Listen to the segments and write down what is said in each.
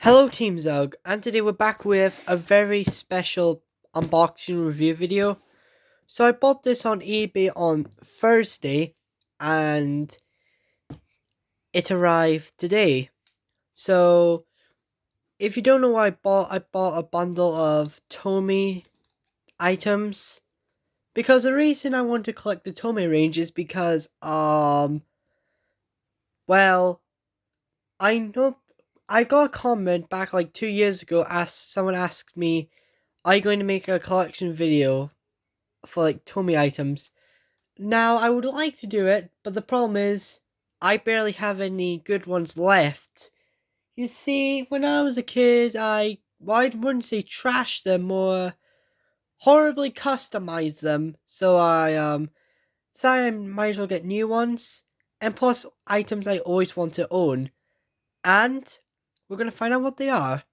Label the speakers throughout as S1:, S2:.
S1: Hello Team Zug, and today we're back with a very special unboxing review video. So I bought this on eBay on Thursday and it arrived today. So if you don't know what I bought a bundle of Tomy items because the reason I want to collect the Tomy range is because well, I know I got a comment back like 2 years ago. Someone asked me, "Are you going to make a collection video for like Tomy items?" Now I would like to do it, but the problem is I barely have any good ones left. You see, when I was a kid, I wouldn't say trash them or horribly customize them. So I decided I might as well get new ones, and plus items I always want to own. And we're gonna find out what they are.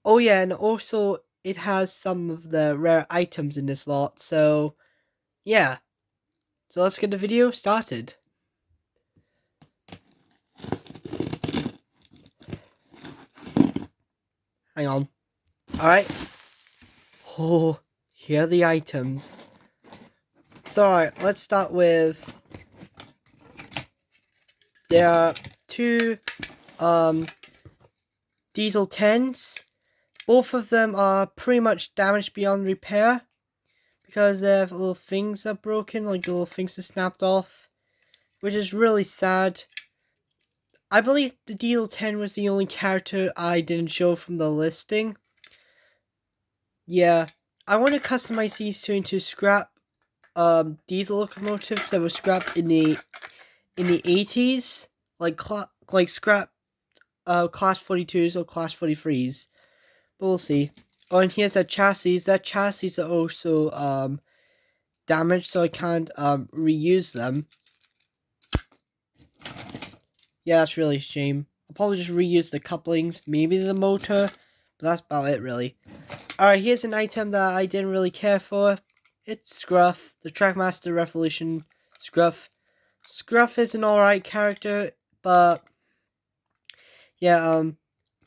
S1: Oh yeah, and also it has some of the rare items in this lot, so yeah. So let's get the video started. Hang on. Alright. Oh, here are the items. So alright, let's start with, there are two diesel 10s. Both of them are pretty much damaged beyond repair because their little things are broken, like the little things are snapped off, which is really sad. I believe the Diesel 10 was the only character I didn't show from the listing. Yeah, I want to customize these two into scrap diesel locomotives that were scrapped in the 80s, like scrap class 42s or class 43s. But we'll see. Oh, and here's that chassis. That chassis are also damaged, so I can't reuse them. Yeah, that's really a shame. I'll probably just reuse the couplings, maybe the motor, but that's about it really. Alright, here's an item that I didn't really care for. It's Scruff, the Trackmaster Revolution Scruff. Scruff is an alright character, but yeah,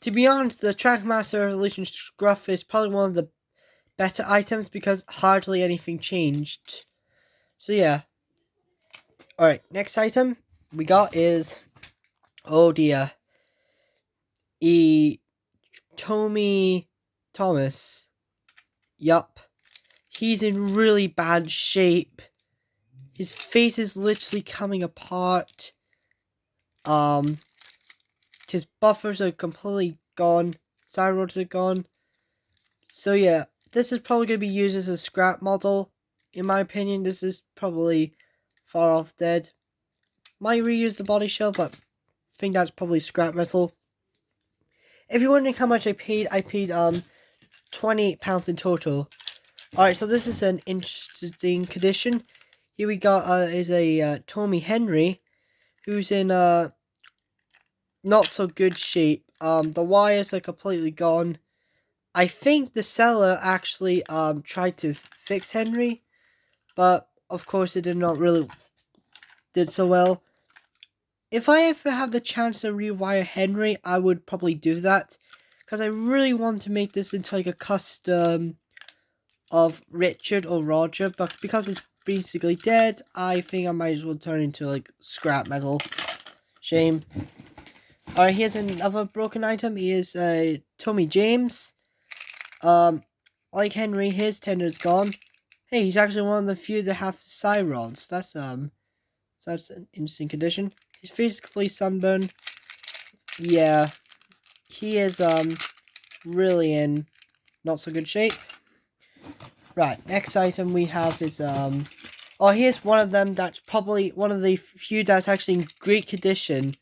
S1: to be honest, the Trackmaster Revolution Scruff is probably one of the better items because hardly anything changed. So yeah. Alright, next item we got is, oh dear, Tommy Thomas. Yup. He's in really bad shape. His face is literally coming apart. His buffers are completely gone. Side rods are gone. So yeah, this is probably going to be used as a scrap model. In my opinion, this is probably far off dead. Might reuse the body shell, but I think that's probably scrap metal. If you're wondering how much I paid £28 in total. Alright, so this is an interesting condition. Here we got is a Tommy Henry, who's in not so good shape. The wires are completely gone. I think the seller actually tried to fix Henry, but of course it did so well. If I ever have the chance to rewire Henry, I would probably do that, because I really want to make this into like a custom of Richard or Roger, but because it's basically dead, I think I might as well turn it into like scrap metal. Shame. Alright, here's another broken item. Here's Tommy James. Like Henry, his tender's gone. Hey, he's actually one of the few that have the side rods. That's an interesting condition. His face is completely sunburned. Yeah, he is really in not so good shape. Right, next item we have is oh, here's one of them that's probably one of the few that's actually in great condition.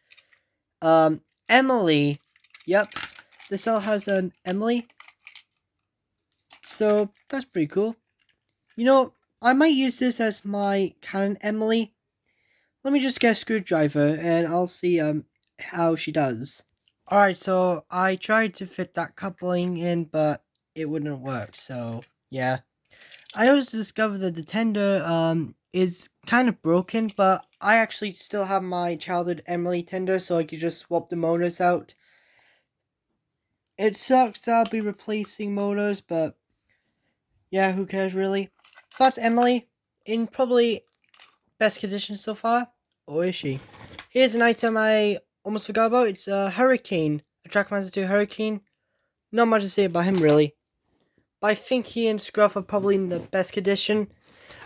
S1: Emily. Yep, the cell has an Emily. So that's pretty cool. You know, I might use this as my Canon Emily. Let me just get a screwdriver and I'll see how she does. Alright, so I tried to fit that coupling in, but it wouldn't work, so yeah. I also discovered that the tender is kind of broken, but I actually still have my childhood Emily tender, so I could just swap the motors out. It sucks that I'll be replacing motors, but yeah, who cares really? So that's Emily in probably best condition so far. Or is she? Here's an item I almost forgot about. It's a Hurricane. A Trackmaster 2 Hurricane. Not much to say about him really. But I think he and Scruff are probably in the best condition.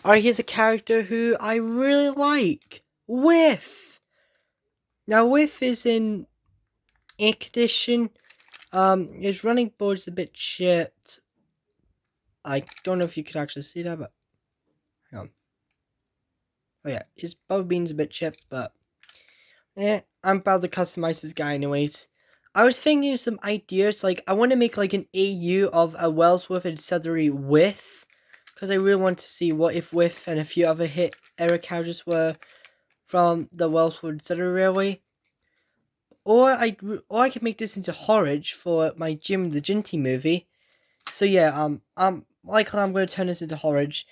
S1: Alright, here's a character who I really like. Whiff! Now Whiff is in ink condition. His running board's a bit chipped. I don't know if you could actually see that, but hang on. Oh yeah, his bubble bean's a bit chipped, but I'm about to customize this guy anyways. I was thinking of some ideas, like I want to make like an AU of a Wellsworth and Sudbury with, because I really want to see what if Whiff and a few other hit era characters were from the Wellsworth and Sudbury Railway. Or I could make this into Horridge for my Jim the Ginty movie. So yeah, likely I'm going to turn this into Horridge.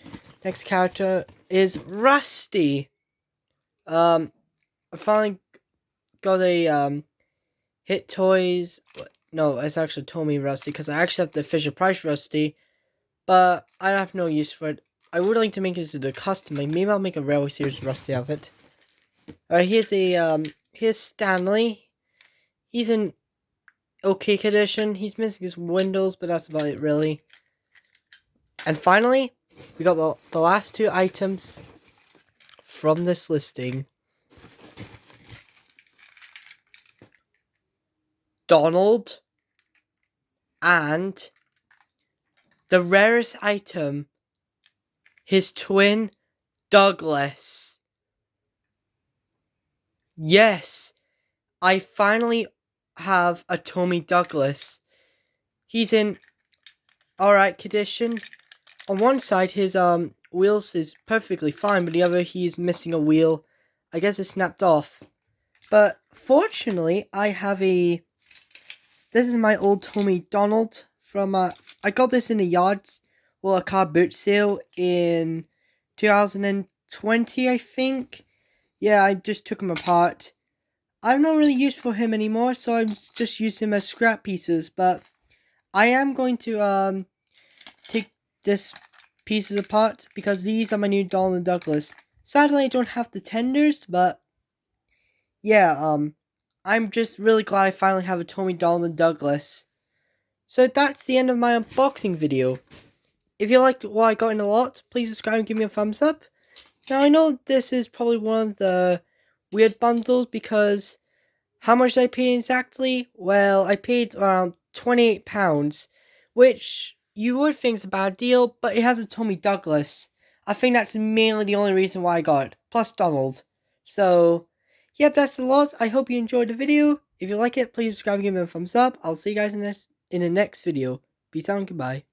S1: Next character is Rusty. I finally got a Hit Toys. No, it's actually Tomy Rusty because I actually have the Fisher Price Rusty, but I have no use for it. I would like to make this into custom. Like maybe I'll make a Railway Series Rusty of it. Alright, here's Stanley. He's in okay condition. He's missing his windows, but that's about it really. And finally, we got the last two items from this listing. Donald and the rarest item, his twin Douglas. Yes, I finally have a Tomy Douglas. He's in alright condition. On one side, his wheels is perfectly fine, but the other, he's missing a wheel. I guess it snapped off. But fortunately, I have a... This is my old Tomy Donald from... I got this in a a car boot sale in 2020, I think. Yeah, I just took him apart. I'm not really used for him anymore, so I'm just using him as scrap pieces. But I am going to take this pieces apart because these are my new Donald and Douglas. Sadly, I don't have the tenders, but yeah, I'm just really glad I finally have a Tomy Donald and Douglas. So that's the end of my unboxing video. If you liked what I got in a lot, please subscribe and give me a thumbs up. Now I know this is probably one of the weird bundles because how much did I pay exactly? Well, I paid around £28, which you would think is a bad deal, but it has a Tomy Douglas. I think that's mainly the only reason why I got it, plus Donald. So, yep, that's a lot. I hope you enjoyed the video. If you like it, please subscribe and give me a thumbs up. I'll see you guys in the next video. Peace out and goodbye.